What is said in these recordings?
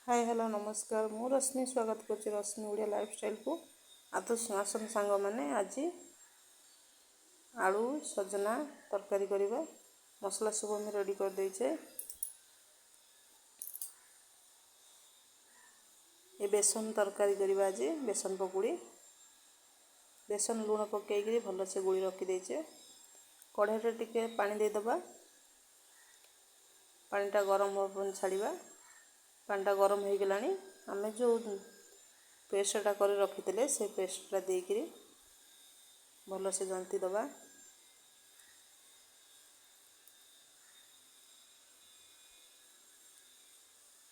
Hi hello नमस्कार मु रश्मि स्वागत कर रश्मि ओडिया लाइफस्टाइल को तो आसन सांग मैंने आज आलू सजना तरकारी करवा मसला सब आम रेडी कर देचे। ये बेसन तरकारी करवा आज बेसन पकुड़ी बेसन लुण पकईकरी भलसे गोली रखी देचे। कढ़ाई टिके पानी देदबा पानीटा गरम हो छाड़ा पानीटा गरम हो गलानी आम जो पेस्टा कर रखी से पेस्टा देकर भलसे जंती दबा।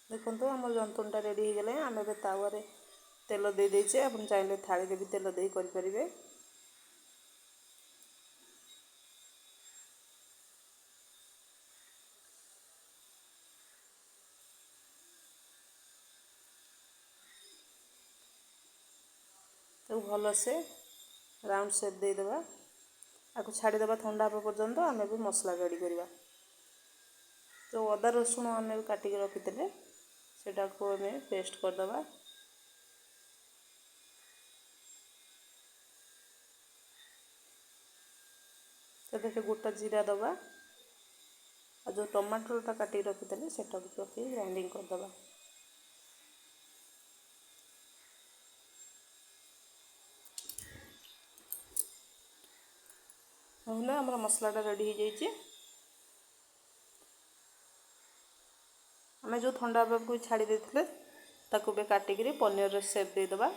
देखो आम जंतुटा रेडी हो गले आम ए तावे तेल दे देचे आप चाहिए थाली भी तेल दे करें। तो भलसे राउंड शेप देदेबा आपको छाड़ीदेवा ठंडा हाँ पर्यंत आम भी मसला रेडी करवा। जो अदा रसुण आम काटिक रखी सेटा को आम पेस्ट करदे। तो गोटा जीरा दबा और जो टमाटोटा काटिक रखी सेटा पकई ग्राइंडिंग करदे। ना आम मसलाटा रेडी हो जाए। आम जो ठंडा को छाड़ी देते ताकू भी काटिक पनीर सेप देदबा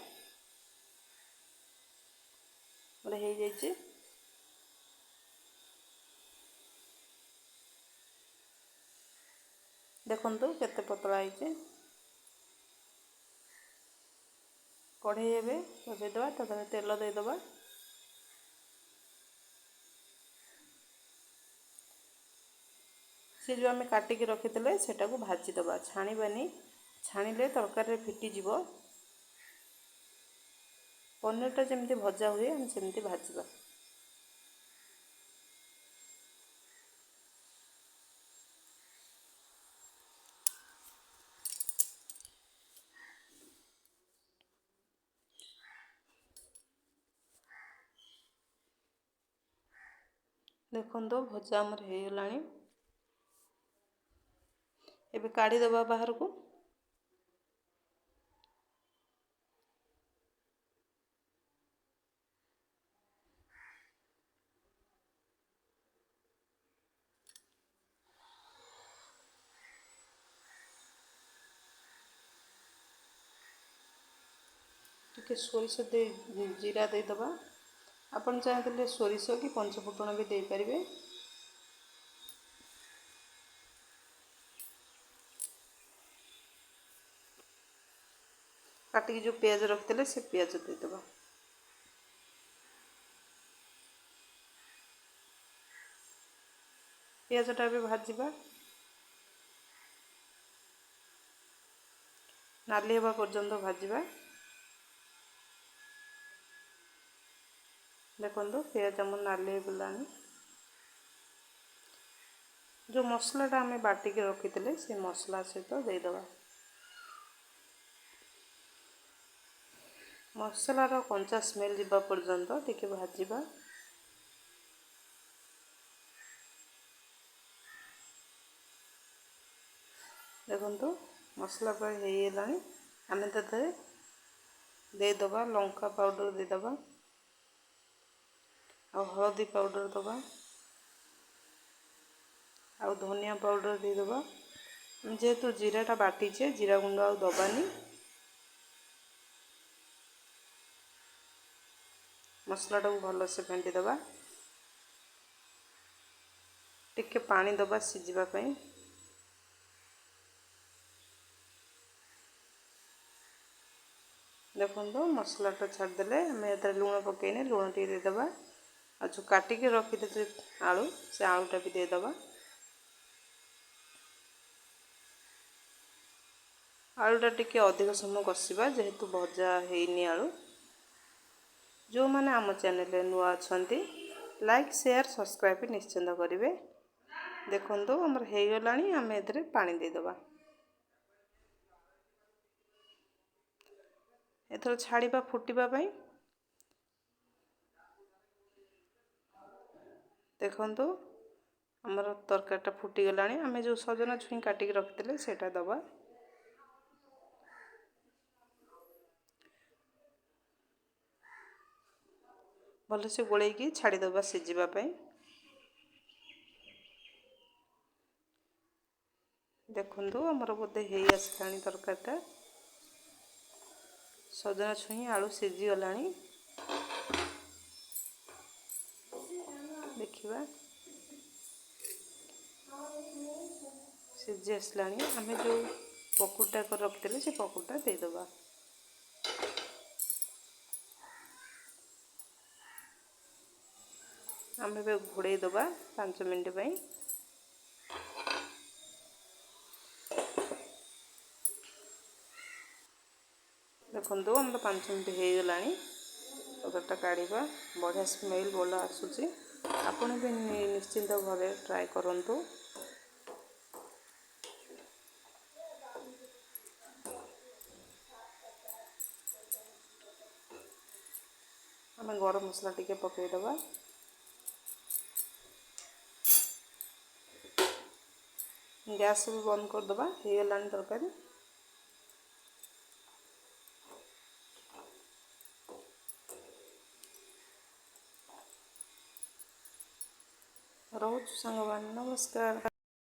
गोटे हो जाए। देखु केते पतला है। कढ़ई एवं बसईदबा तो तेल देदबा से जो आम काटिक रखी सेटा को भाजीदबा छाणीबानी छाणीले तरकारी फिटिज पनीरटा जमी भजा हुए हम सेमती भाजवा। देखो भजा आमर हो गला एबे काढ़ीदबा बाहर को। टिके सोरिष दे जीरा देदबा आपन चाहते सोरिष कि पंचफुटण भी दे पारिबे। काटिक जो पियाज रखते से पियाज देदबा। पियाजटा भी भाजवा नाली हवा पर्यंत भाजवा। देखो पियाज आम नाली गलानी जो मसलाटा आम बाटिक रखी से मसला सहित देदबा। मसलार कंचा स्मेल जावा पर्यंत टिके भाजवा। देखो मसला प्राय हो गला आम देदबा लंका पाउडर देदबा आ हलदी पाउडर दबा आ धनिया पाउडर देदबा। जेहेतु जीराटा बाटीचे जीरा गुंड आ दबानी मसलाटा को भलसे फेंटीदबा टिके पानी दबा सिझापी। देखो मसलाटा छाड़देले आम ये लुण पकईने लुण टे देदबा आ जो काटिक रखी आलू से आलूटा भी देदबा। आलूटा टिके अधिक समय कषा जेहेतु भजा हैनी आलू। जो मैंने आम चैनल नुआ अच्छा लाइक शेयर सब्सक्राइब निश्चिंत करेंगे। देखो आमर हो गला आम ए पानी देदबा। एथर छाड़िबा फुटिबा पई। देखंतु हमर तरकारीटा फुटी गलानी। आमे जो सजना छुई काटिक रखिले सेटा दबा। भल से गोलैकी छाड़ी दबा सिझिबा पई। देखंतु हमर बोधे हेई आसलानी तरकारीटा। सजना छुई आलू सिझी गलानी। देखिबा सिझी आसलानी। आमे जो पकुड़ीटा कर रखिले से पकुड़ीटा दे दबा। आमे बे घोड़े दबा 5 मिनिट पई। देखंतु हमर 5 मिनिट हे गलानी। तरकारीटा काढ़िबा। बढ़िया स्मेल बोला आसुची। आपण भी निश्चिंत घरे ट्राए करंतु। आमे गरम मसला टिके पकेई दबा। गैस भी बंद कर दबा। हे गलानी तरकारी। रोज संगवान नमस्कार।